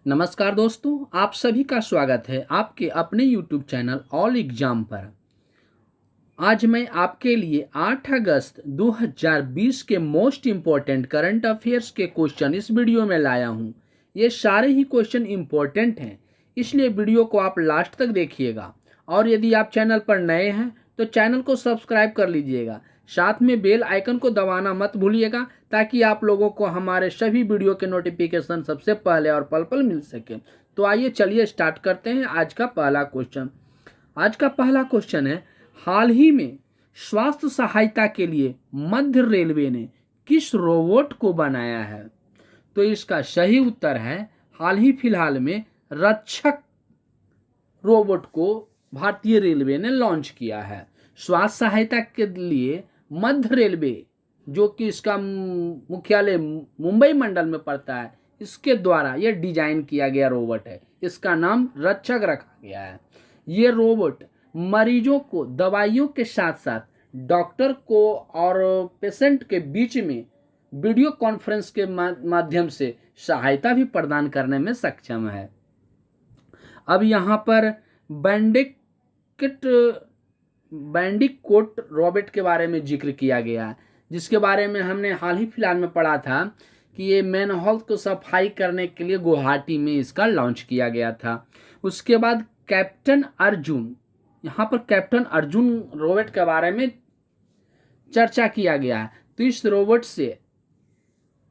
नमस्कार दोस्तों, आप सभी का स्वागत है आपके अपने YouTube चैनल ऑल एग्जाम पर। आज मैं आपके लिए 8 अगस्त 2020 के मोस्ट इम्पॉर्टेंट करंट अफेयर्स के क्वेश्चन इस वीडियो में लाया हूं। ये सारे ही क्वेश्चन इम्पॉर्टेंट हैं, इसलिए वीडियो को आप लास्ट तक देखिएगा। और यदि आप चैनल पर नए हैं तो चैनल को सब्सक्राइब कर लीजिएगा, साथ में बेल आइकन को दबाना मत भूलिएगा ताकि आप लोगों को हमारे सभी वीडियो के नोटिफिकेशन सबसे पहले और पल पल मिल सके। तो आइए चलिए स्टार्ट करते हैं आज का पहला क्वेश्चन। आज का पहला क्वेश्चन है, हाल ही में स्वास्थ्य सहायता के लिए मध्य रेलवे ने किस रोबोट को बनाया है? तो इसका सही उत्तर है, हाल ही फिलहाल में रक्षक रोबोट को भारतीय रेलवे ने लॉन्च किया है। स्वास्थ्य सहायता के लिए मध्य रेलवे, जो कि इसका मुख्यालय मुंबई मंडल में पड़ता है, इसके द्वारा यह डिजाइन किया गया रोबोट है। इसका नाम रक्षक रखा गया है। ये रोबोट मरीजों को दवाइयों के साथ साथ डॉक्टर को और पेशेंट के बीच में वीडियो कॉन्फ्रेंस के माध्यम से सहायता भी प्रदान करने में सक्षम है। अब यहाँ पर बैंडिकोट रोबोट के बारे में जिक्र किया गया है, जिसके बारे में हमने हाल ही फिलहाल में पढ़ा था कि ये मैनहोल को सफाई करने के लिए गुवाहाटी में इसका लॉन्च किया गया था। उसके बाद कैप्टन अर्जुन, यहाँ पर कैप्टन अर्जुन रोबोट के बारे में चर्चा किया गया है। तो इस रोबोट से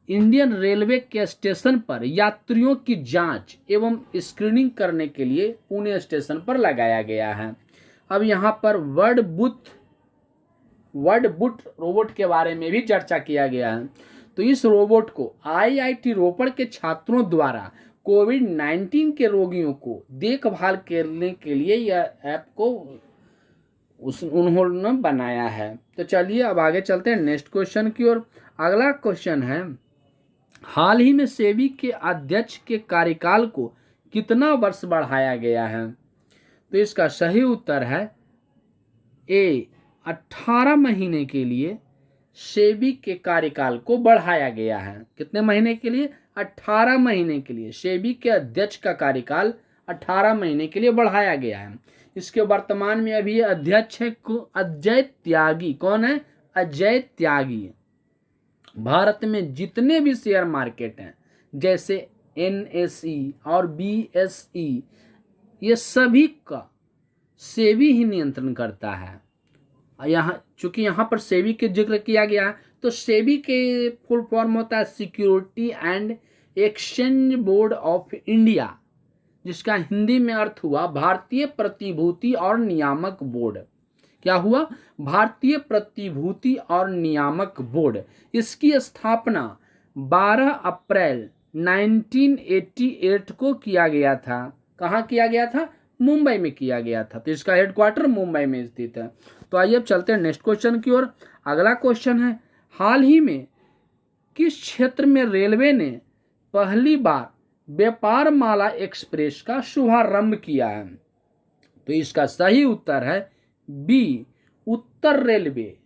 इंडियन रेलवे के स्टेशन पर यात्रियों की जांच एवं स्क्रीनिंग करने के लिए पुणे स्टेशन पर लगाया गया है। अब यहाँ पर वर्ड बुट रोबोट के बारे में भी चर्चा किया गया है। तो इस रोबोट को IIT रोपड़ के छात्रों द्वारा कोविड-19 के रोगियों को देखभाल करने के लिए यह ऐप को उन्होंने बनाया है। तो चलिए अब आगे चलते हैं नेक्स्ट क्वेश्चन की ओर। अगला क्वेश्चन है, हाल ही में सेबी के अध्यक्ष के कार्यकाल को कितना वर्ष बढ़ाया गया है? तो इसका सही उत्तर है ए, 18 महीने के लिए सेबी के कार्यकाल को बढ़ाया गया है। कितने महीने के लिए? 18 महीने के लिए सेबी के अध्यक्ष का कार्यकाल 18 महीने के लिए बढ़ाया गया है। इसके वर्तमान में अभी अध्यक्ष है अजय त्यागी। कौन है? अजय त्यागी। भारत में जितने भी शेयर मार्केट हैं, जैसे NSE और BSE, ये सभी का सेबी ही नियंत्रण करता है। यहाँ चूंकि यहाँ पर सेबी के जिक्र किया गया है, तो सेबी के फुल फॉर्म होता है security and exchange board of India, जिसका हिंदी में अर्थ हुआ भारतीय प्रतिभूति और नियामक बोर्ड। क्या हुआ? भारतीय प्रतिभूति और नियामक बोर्ड। इसकी स्थापना 12 अप्रैल 1988 को किया गया था। कहाँ किया गया था? मुंबई में किया गया था। तो इसका हेडक्वार्टर मुंबई में स्थित है। तो आइए अब चलते हैं नेक्स्ट क्वेश्चन की ओर। अगला क्वेश्चन है, हाल ही में किस क्षेत्र में रेलवे ने पहली बार व्यापार माला एक्सप्रेस का शुभारंभ किया है? तो इसका सही उत्तर है बी, उत्तर रेलवे।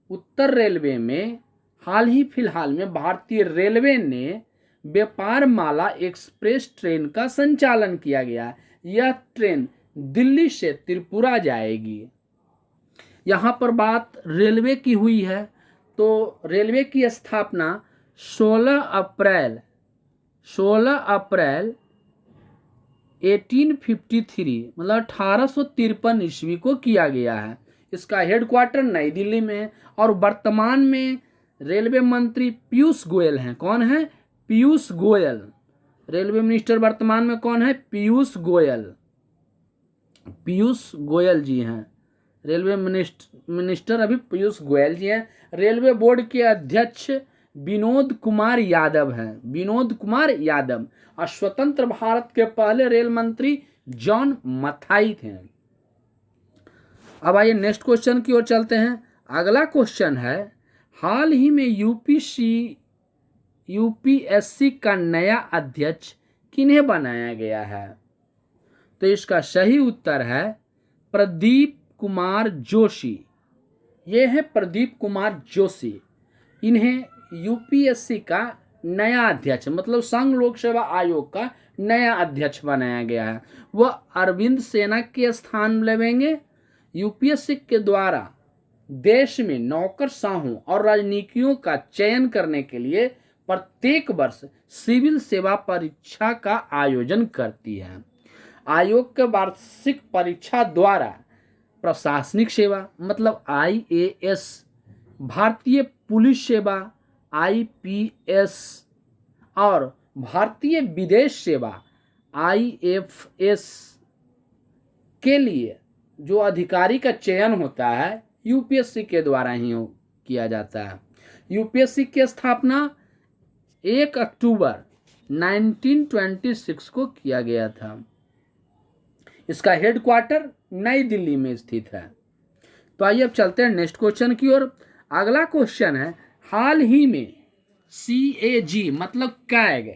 उत्तर रेलवे में हाल ही फिलहाल में भारतीय रेलवे ने व्यापार माला एक्सप्रेस ट्रेन का संचालन किया गया है। यह ट्रेन दिल्ली से त्रिपुरा जाएगी। यहाँ पर बात रेलवे की हुई है, तो रेलवे की स्थापना 16 अप्रैल 1853 मतलब 1853 ईस्वी को किया गया है। इसका हेडक्वार्टर नई दिल्ली में है और वर्तमान में रेलवे मंत्री पीयूष गोयल हैं। कौन है? पीयूष गोयल। रेलवे मिनिस्टर वर्तमान में कौन है? पीयूष गोयल जी हैं। रेलवे मिनिस्टर अभी पीयूष गोयल जी हैं। रेलवे बोर्ड के अध्यक्ष विनोद कुमार यादव हैं। विनोद कुमार यादव। और स्वतंत्र भारत के पहले रेल मंत्री जॉन मथाई थे। अब आइए नेक्स्ट क्वेश्चन की ओर चलते हैं। अगला क्वेश्चन है, हाल ही में यूपीएससी का नया अध्यक्ष किन्हें बनाया गया है? तो इसका सही उत्तर है प्रदीप कुमार जोशी। ये है प्रदीप कुमार जोशी। इन्हें यूपीएससी का नया अध्यक्ष, मतलब संघ लोक सेवा आयोग का नया अध्यक्ष बनाया गया है। वह अरविंद सेना के स्थान लेंगे। यूपीएससी के द्वारा देश में नौकरशाहों और राजनीतियों का चयन करने के लिए प्रत्येक वर्ष सिविल सेवा परीक्षा का आयोजन करती है। आयोग के वार्षिक परीक्षा द्वारा प्रशासनिक सेवा मतलब आईएएस, भारतीय पुलिस सेवा आईपीएस और भारतीय विदेश सेवा आईएफएस के लिए जो अधिकारी का चयन होता है यूपीएससी के द्वारा ही किया जाता है। यूपीएससी की स्थापना 1 अक्टूबर 1926 को किया गया था। इसका हेडक्वार्टर नई दिल्ली में स्थित है। तो आइए अब चलते हैं नेक्स्ट क्वेश्चन की ओर। अगला क्वेश्चन है, हाल ही में सीएजी मतलब कैग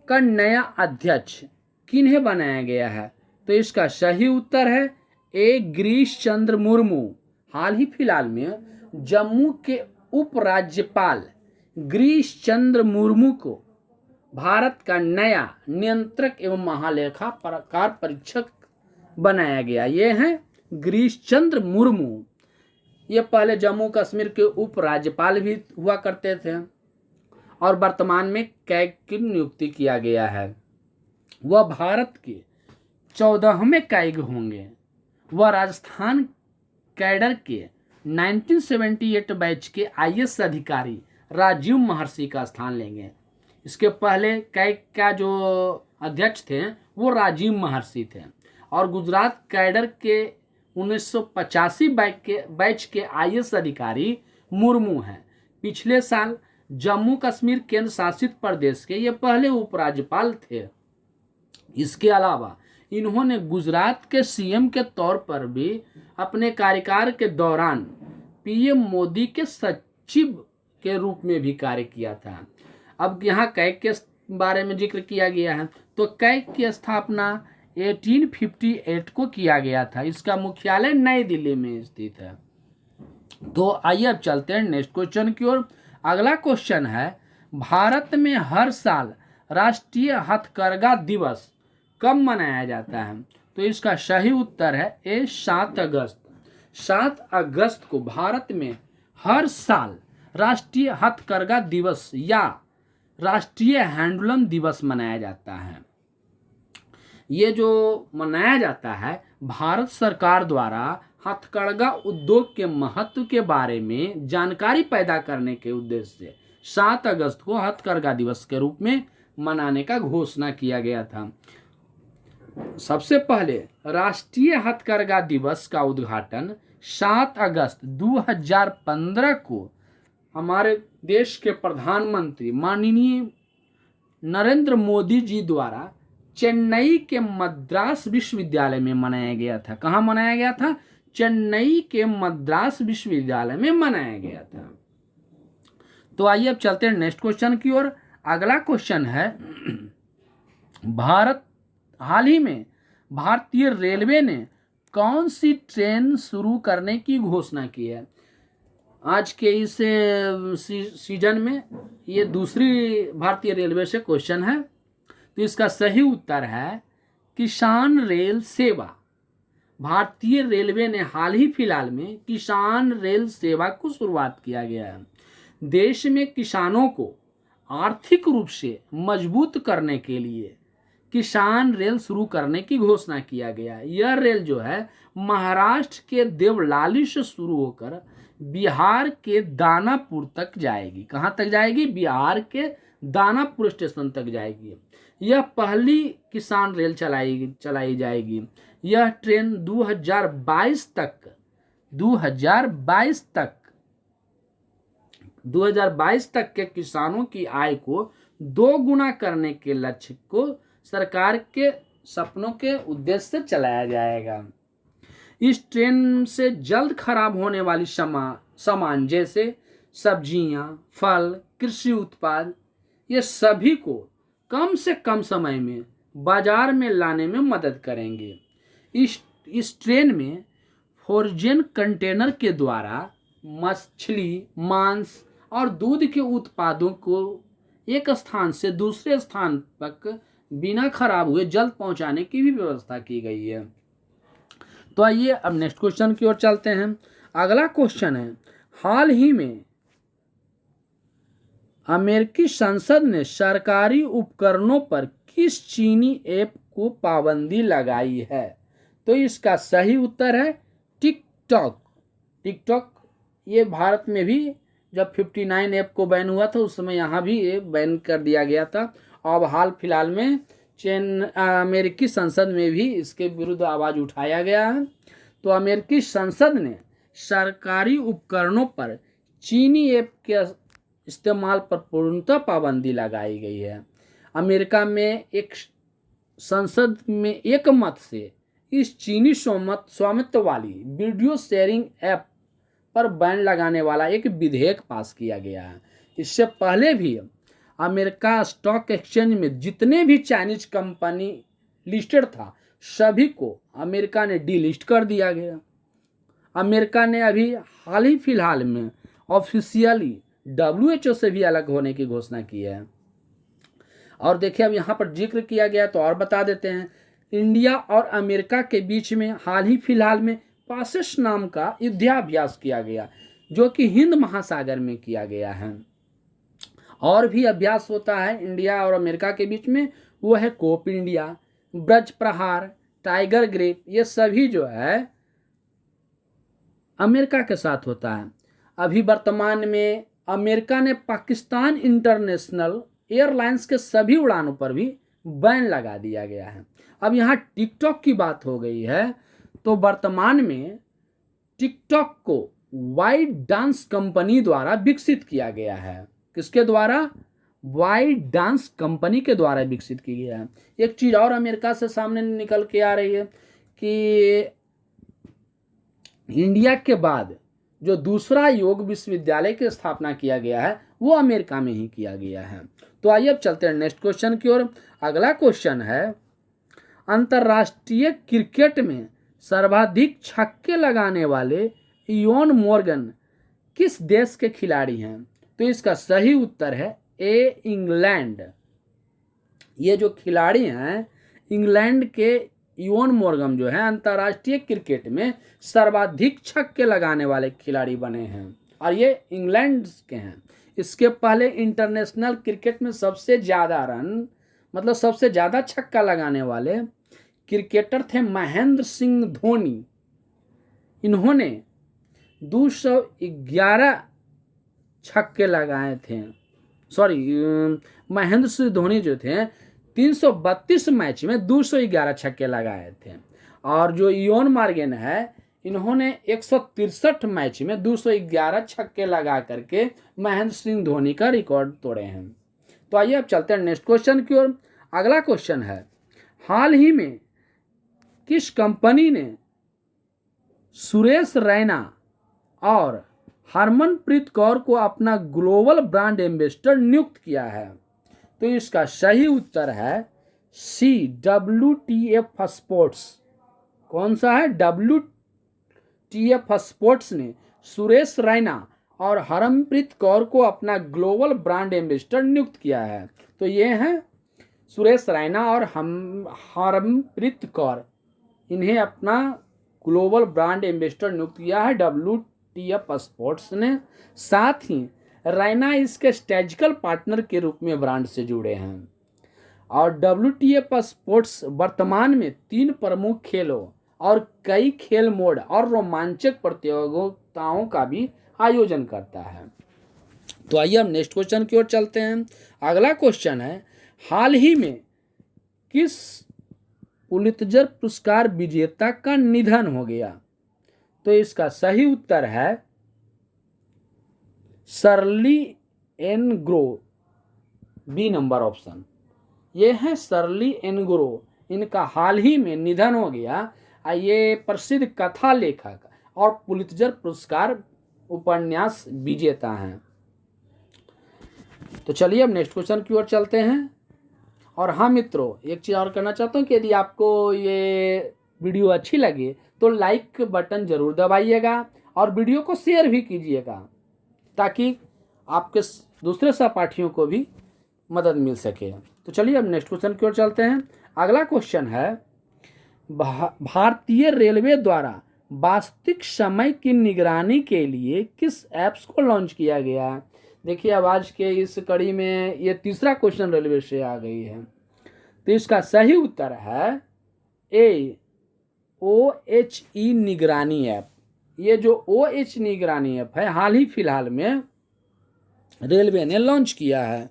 का नया अध्यक्ष किन्हें बनाया गया है? तो इसका सही उत्तर है ए गिरीश चंद्र मुर्मू। हाल ही फिलहाल में जम्मू के उपराज्यपाल गिरीश चंद्र मुर्मू को भारत का नया नियंत्रक एवं महालेखाकार परीक्षक बनाया गया। ये हैं गिरीश चंद्र मुर्मू। ये पहले जम्मू कश्मीर के उपराज्यपाल भी हुआ करते थे और वर्तमान में कैग की नियुक्ति किया गया है। वह भारत के 14वें कैग होंगे। वह राजस्थान कैडर के 1978 बैच के आईएएस अधिकारी राजीव महर्षि का स्थान लेंगे। इसके पहले कैग का जो अध्यक्ष थे वो राजीव महर्षि थे और गुजरात कैडर के 1985 बैच के आईएएस अधिकारी मुर्मू हैं। पिछले साल जम्मू कश्मीर केंद्र शासित प्रदेश के ये पहले उपराज्यपाल थे। इसके अलावा इन्होंने गुजरात के सीएम के तौर पर भी अपने कार्यकाल के दौरान पीएम मोदी के सचिव के रूप में भी कार्य किया था। अब यहाँ कैग के बारे में जिक्र किया गया है। तो कैग की स्थापना 1858 को किया गया था। इसका मुख्यालय नई दिल्ली में स्थित है। तो आइए अब चलते हैं नेक्स्ट क्वेश्चन की ओर। अगला क्वेश्चन है, भारत में हर साल राष्ट्रीय हथकरघा दिवस कब मनाया जाता है? तो इसका सही उत्तर है ए 7 अगस्त। 7 अगस्त को भारत में हर साल राष्ट्रीय हथकरघा दिवस या राष्ट्रीय हैंडलूम दिवस मनाया जाता है। ये जो मनाया जाता है भारत सरकार द्वारा हथकरघा उद्योग के महत्व के बारे में जानकारी पैदा करने के उद्देश्य से 7 अगस्त को हथकरघा दिवस के रूप में मनाने का घोषणा किया गया था। सबसे पहले राष्ट्रीय हथकरघा दिवस का उद्घाटन 7 अगस्त 2015 को हमारे देश के प्रधानमंत्री माननीय नरेंद्र मोदी जी द्वारा चेन्नई के मद्रास विश्वविद्यालय में मनाया गया था। कहाँ मनाया गया था? चेन्नई के मद्रास विश्वविद्यालय में मनाया गया था। तो आइए अब चलते हैं नेक्स्ट क्वेश्चन की ओर। अगला क्वेश्चन है, हाल ही में भारतीय रेलवे ने कौन सी ट्रेन शुरू करने की घोषणा की है? आज के इस सीजन में ये दूसरी भारतीय रेलवे से क्वेश्चन है। तो इसका सही उत्तर है किसान रेल सेवा। भारतीय रेलवे ने हाल ही फिलहाल में किसान रेल सेवा को शुरुआत किया गया है। देश में किसानों को आर्थिक रूप से मजबूत करने के लिए किसान रेल शुरू करने की घोषणा किया गया। यह रेल जो है महाराष्ट्र के देवलाली से शुरू होकर बिहार के दानापुर तक जाएगी। कहाँ तक जाएगी? बिहार के दानापुर स्टेशन तक जाएगी। यह पहली किसान रेल चलाई जाएगी। यह ट्रेन 2022 तक के किसानों की आय को 2 गुना करने के लक्ष्य को सरकार के सपनों के उद्देश्य से चलाया जाएगा। इस ट्रेन से जल्द खराब होने वाली सामान जैसे सब्जियां, फल, कृषि उत्पाद, ये सभी को कम से कम समय में बाजार में लाने में मदद करेंगे। इस ट्रेन में फ्रोजन कंटेनर के द्वारा मछली, मांस और दूध के उत्पादों को एक स्थान से दूसरे स्थान तक बिना खराब हुए जल्द पहुंचाने की भी व्यवस्था की गई है। तो आइए अब नेक्स्ट क्वेश्चन की ओर चलते हैं। अगला क्वेश्चन है, हाल ही में अमेरिकी संसद ने सरकारी उपकरणों पर किस चीनी ऐप को पाबंदी लगाई है? तो इसका सही उत्तर है टिकटॉक। टिकटॉक ये भारत में भी जब 59 ऐप को बैन हुआ था उस समय यहाँ भी ये बैन कर दिया गया था। अब हाल फिलहाल में अमेरिकी संसद में भी इसके विरुद्ध आवाज़ उठाया गया है। तो अमेरिकी संसद ने सरकारी उपकरणों पर चीनी ऐप के इस्तेमाल पर पूर्णतः पाबंदी लगाई गई है। अमेरिका में एक संसद में एक मत से इस चीनी स्वामित्व वाली वीडियो शेयरिंग ऐप पर बैन लगाने वाला एक विधेयक पास किया गया है। इससे पहले भी अमेरिका स्टॉक एक्सचेंज में जितने भी चाइनीज कंपनी लिस्टेड था सभी को अमेरिका ने डीलिस्ट कर दिया गया। अमेरिका ने अभी हाल ही फिलहाल में ऑफिशियली WHO से भी अलग होने की घोषणा की है। और देखिए अब यहाँ पर जिक्र किया गया तो और बता देते हैं, इंडिया और अमेरिका के बीच में हाल ही फिलहाल में पासेस नाम का युद्धाभ्यास किया गया जो कि हिंद महासागर में किया गया है। और भी अभ्यास होता है इंडिया और अमेरिका के बीच में, वो है कोप इंडिया, ब्रज प्रहार, टाइगर ग्रिप, ये सभी जो है अमेरिका के साथ होता है। अभी वर्तमान में अमेरिका ने पाकिस्तान इंटरनेशनल एयरलाइंस के सभी उड़ानों पर भी बैन लगा दिया गया है। अब यहाँ टिकटॉक की बात हो गई है तो वर्तमान में टिकटॉक को वाइड डांस कंपनी द्वारा विकसित किया गया है। किसके द्वारा? वाइड डांस कंपनी के द्वारा विकसित किया गया है। एक चीज और अमेरिका से सामने निकल के आ रही है कि इंडिया के बाद जो दूसरा योग विश्वविद्यालय की स्थापना किया गया है वो अमेरिका में ही किया गया है। तो आइए अब चलते हैं नेक्स्ट क्वेश्चन की ओर। अगला क्वेश्चन है, अंतर्राष्ट्रीय क्रिकेट में सर्वाधिक छक्के लगाने वाले इयोन मोर्गन किस देश के खिलाड़ी हैं? तो इसका सही उत्तर है ए, इंग्लैंड। ये जो खिलाड़ी हैं इंग्लैंड के इयोन मोर्गन जो है अंतर्राष्ट्रीय क्रिकेट में सर्वाधिक छक्के लगाने वाले खिलाड़ी बने हैं और ये इंग्लैंड के हैं। इसके पहले इंटरनेशनल क्रिकेट में सबसे ज़्यादा रन मतलब सबसे ज़्यादा छक्का लगाने वाले क्रिकेटर थे महेंद्र सिंह धोनी। इन्होंने 211 छक्के लगाए थे। महेंद्र सिंह धोनी जो थे 332 मैच में 211 छक्के लगाए थे और जो इयोन मॉर्गन है इन्होंने 163 मैच में 211 छक्के लगा करके महेंद्र सिंह धोनी का रिकॉर्ड तोड़े हैं। तो आइए अब चलते हैं नेक्स्ट क्वेश्चन की ओर। अगला क्वेश्चन है, हाल ही में किस कंपनी ने सुरेश रैना और हरमनप्रीत कौर को अपना ग्लोबल ब्रांड एम्बेसडर नियुक्त किया है? तो इसका सही उत्तर है सी, WTF स्पोर्ट्स। कौन सा है? WTF स्पोर्ट्स ने सुरेश रैना और हरमनप्रीत कौर को अपना ग्लोबल ब्रांड एम्बेसडर नियुक्त किया है। तो ये हैं सुरेश रैना और हरमनप्रीत कौर, इन्हें अपना ग्लोबल ब्रांड एम्बेसडर नियुक्त किया है WTF स्पोर्ट्स ने। साथ ही रैना इसके स्ट्रेटेजिकल पार्टनर के रूप में ब्रांड से जुड़े हैं और WTF स्पोर्ट्स वर्तमान में 3 प्रमुख खेलों और कई खेल मोड और रोमांचक प्रतियोगिताओं का भी आयोजन करता है। तो आइए हम नेक्स्ट क्वेश्चन की ओर चलते हैं। अगला क्वेश्चन है, हाल ही में किस पुलित्जर पुरस्कार विजेता का निधन हो गया? तो इसका सही उत्तर है शर्ली एनग्रो, बी नंबर ऑप्शन। ये है शर्ली एनग्रो, इनका हाल ही में निधन हो गया। ये प्रसिद्ध कथा लेखक और पुलित्जर पुरस्कार उपन्यास विजेता हैं। तो चलिए अब नेक्स्ट क्वेश्चन की ओर चलते हैं। और हाँ मित्रों, एक चीज़ और करना चाहता हूँ कि यदि आपको ये वीडियो अच्छी लगे तो लाइक बटन ज़रूर दबाइएगा और वीडियो को शेयर भी कीजिएगा ताकि आपके दूसरे सहपाठियों को भी मदद मिल सके। तो चलिए अब नेक्स्ट क्वेश्चन की ओर चलते हैं। अगला क्वेश्चन है भारतीय रेलवे द्वारा वास्तविक समय की निगरानी के लिए किस ऐप्स को लॉन्च किया गया। देखिए अब आज के इस कड़ी में ये तीसरा क्वेश्चन रेलवे से आ गई है। तो इसका सही उत्तर है ए OHE निगरानी ऐप। ये जो OH निगरानी ऐप है हाल ही फिलहाल में रेलवे ने लॉन्च किया है।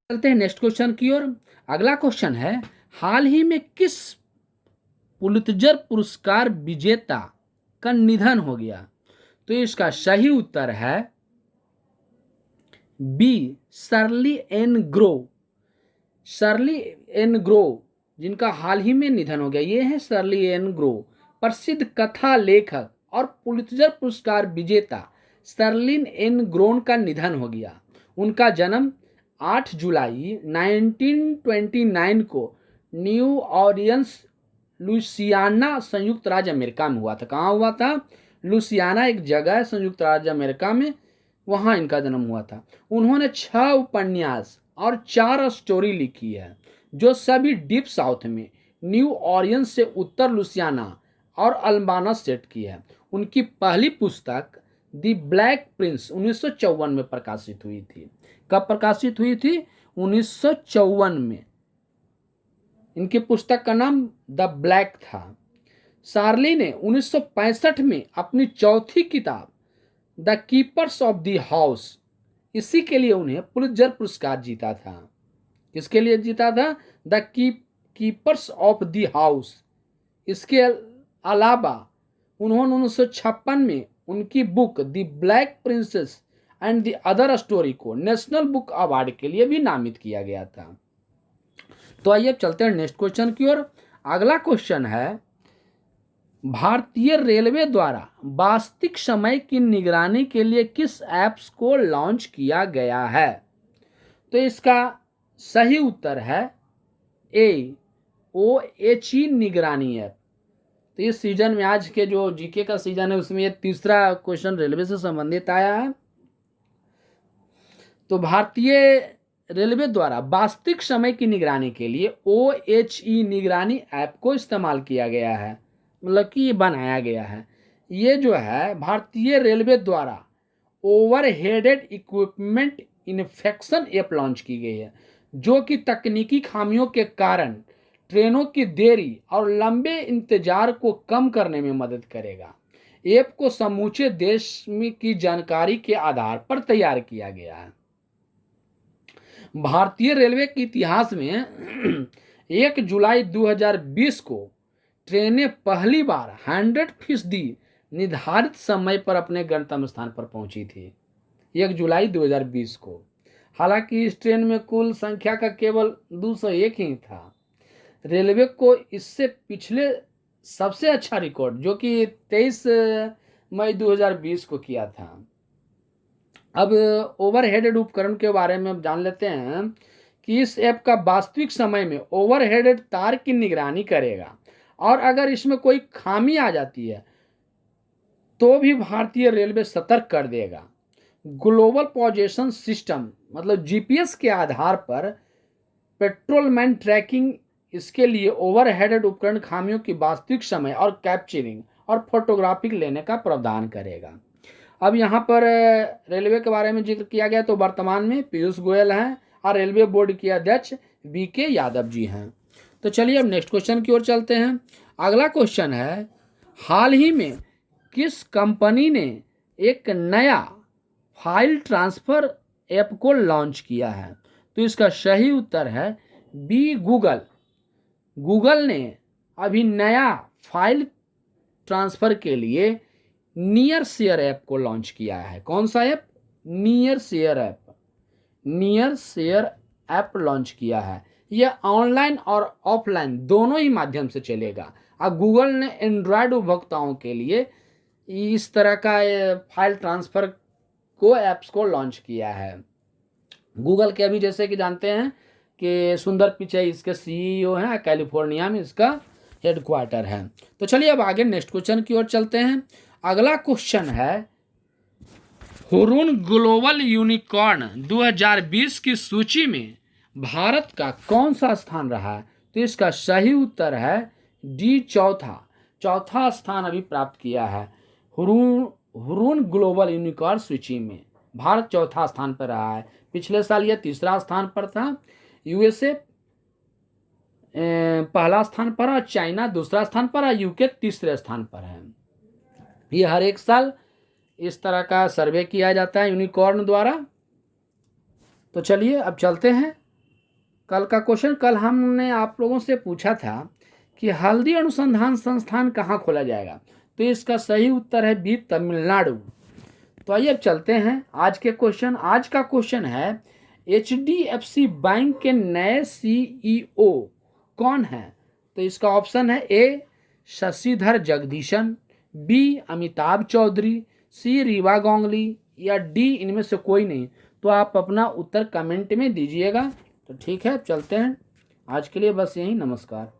चलते हैं नेक्स्ट क्वेश्चन की ओर। अगला क्वेश्चन है हाल ही में किस पुलित्जर पुरस्कार विजेता का निधन हो गया। तो इसका सही उत्तर है B Shirley Ann Grow. Shirley Ann Grow जिनका हाल ही में निधन हो गया, ये है शर्ली एन ग्रो, प्रसिद्ध कथा लेखक और पुलित्जर पुरस्कार विजेता शर्लिन एन ग्रोन का निधन हो गया। उनका जन्म 8 जुलाई 1929 को न्यू ऑरियंस लुसियाना संयुक्त राज्य अमेरिका में हुआ था। कहाँ हुआ था? लुसियाना एक जगह है संयुक्त राज्य अमेरिका में, वहाँ इनका जन्म हुआ था। उन्होंने 6 उपन्यास और 4 स्टोरी लिखी है जो सभी डीप साउथ में न्यू ऑरियंस से उत्तर लुसियाना और अल्बाना सेट की है। उनकी पहली पुस्तक द ब्लैक प्रिंस 1954 में प्रकाशित हुई थी। कब प्रकाशित हुई थी? 1954 में। इनकी पुस्तक का नाम द ब्लैक था। शार्ली ने 1965 में अपनी चौथी किताब the keepers of the house, इसी के लिए उन्हें पुलित्जर पुरस्कार जीता था। किसके लिए जीता था? The keepers of the house. इसके अलावा उन्होंने 1956 में उनकी book the black princess and the other story को नेशनल बुक अवार्ड के लिए भी नामित किया गया था। तो आइए अब चलते हैं नेक्स्ट क्वेश्चन की ओर। अगला क्वेश्चन है भारतीय रेलवे द्वारा वास्तविक समय की निगरानी के लिए किस ऐप्स को लॉन्च किया गया है। तो इसका सही उत्तर है ए OHE निगरानी ऐप। तो इस सीजन में आज के जो जीके का सीजन है उसमें ये तीसरा क्वेश्चन रेलवे से संबंधित आया है। तो भारतीय रेलवे द्वारा वास्तविक समय की निगरानी के लिए OHE निगरानी ऐप को इस्तेमाल किया गया है, मतलब कि ये बनाया गया है। ये जो है भारतीय रेलवे द्वारा overheaded equipment infection app launch की गई है, जो कि तकनीकी खामियों के कारण ट्रेनों की देरी और लंबे इंतजार को कम करने में मदद करेगा। ऐप को समूचे देश में की जानकारी के आधार पर तैयार किया गया है। भारतीय रेलवे के इतिहास में 1 जुलाई 2020 को ट्रेनें पहली बार 100% निर्धारित समय पर अपने गंतव्य स्थान पर पहुंची थी। 1 जुलाई 2020 को। हालांकि इस ट्रेन में कुल संख्या का केवल 201 ही था। रेलवे को इससे पिछले सबसे अच्छा रिकॉर्ड जो कि 23 मई 2020 को किया था। अब ओवरहेडेड उपकरण के बारे में जान लेते हैं कि इस ऐप का वास्तविक समय में ओवरहेडेड तार की निगरानी करेगा और अगर इसमें कोई खामी आ जाती है तो भी भारतीय रेलवे सतर्क कर देगा। ग्लोबल पोजीशन सिस्टम मतलब GPS के आधार पर पेट्रोलमैन ट्रैकिंग, इसके लिए ओवरहेडेड उपकरण खामियों की वास्तविक समय और कैप्चरिंग और फोटोग्राफिक लेने का प्रावधान करेगा। अब यहाँ पर रेलवे के बारे में जिक्र किया गया तो वर्तमान में पीयूष गोयल हैं और रेलवे बोर्ड के अध्यक्ष VK यादव जी हैं। तो चलिए अब नेक्स्ट क्वेश्चन की ओर चलते हैं। अगला क्वेश्चन है हाल ही में किस कंपनी ने एक नया फाइल ट्रांसफर ऐप को लॉन्च किया है। तो इसका सही उत्तर है बी गूगल। गूगल ने अभी नया फाइल ट्रांसफर के लिए नियर शेयर ऐप को लॉन्च किया है। कौन सा app? Near share app. Near share app launch किया है। यह ऑनलाइन और ऑफलाइन दोनों ही माध्यम से चलेगा और गूगल ने एंड्रॉयड उपभोक्ताओं के लिए इस तरह का फाइल ट्रांसफर को ऐप्स को लॉन्च किया है। गूगल के अभी जैसे कि जानते हैं कि सुंदर पिचाई इसके CEO हैं, कैलिफोर्निया में इसका हेडक्वार्टर है। तो चलिए अब आगे नेक्स्ट क्वेश्चन की ओर चलते हैं। अगला क्वेश्चन है हुरून ग्लोबल यूनिकॉर्न 2020 की सूची में भारत का कौन सा स्थान रहा है? तो इसका सही उत्तर है डी, चौथा स्थान अभी प्राप्त किया है। हुरून ग्लोबल यूनिकॉर्न सूची में भारत चौथा स्थान पर रहा है। पिछले साल यह तीसरा स्थान पर था। यूएसए पहला स्थान पर है, चाइना दूसरा स्थान पर है, यूके तीसरे स्थान पर है। ये हर एक साल इस तरह का सर्वे किया जाता है यूनिकॉर्न द्वारा। तो चलिए अब चलते हैं कल का क्वेश्चन। कल हमने आप लोगों से पूछा था कि हल्दी अनुसंधान संस्थान कहाँ खोला जाएगा? तो इसका सही उत्तर है बी, तमिलनाडु। तो आइए अब चलते हैं आज के क्वेश्चन। आज का क्वेश्चन है HDFC बैंक के नए CEO कौन है? तो इसका ऑप्शन है ए, शशिधर जगदीशन, बी, अमिताभ चौधरी, सी, रीवा गांगुली, या डी, इनमें से कोई नहीं। तो आप अपना उत्तर कमेंट में दीजिएगा। तो ठीक है, चलते हैं। आज के लिए बस यही, नमस्कार।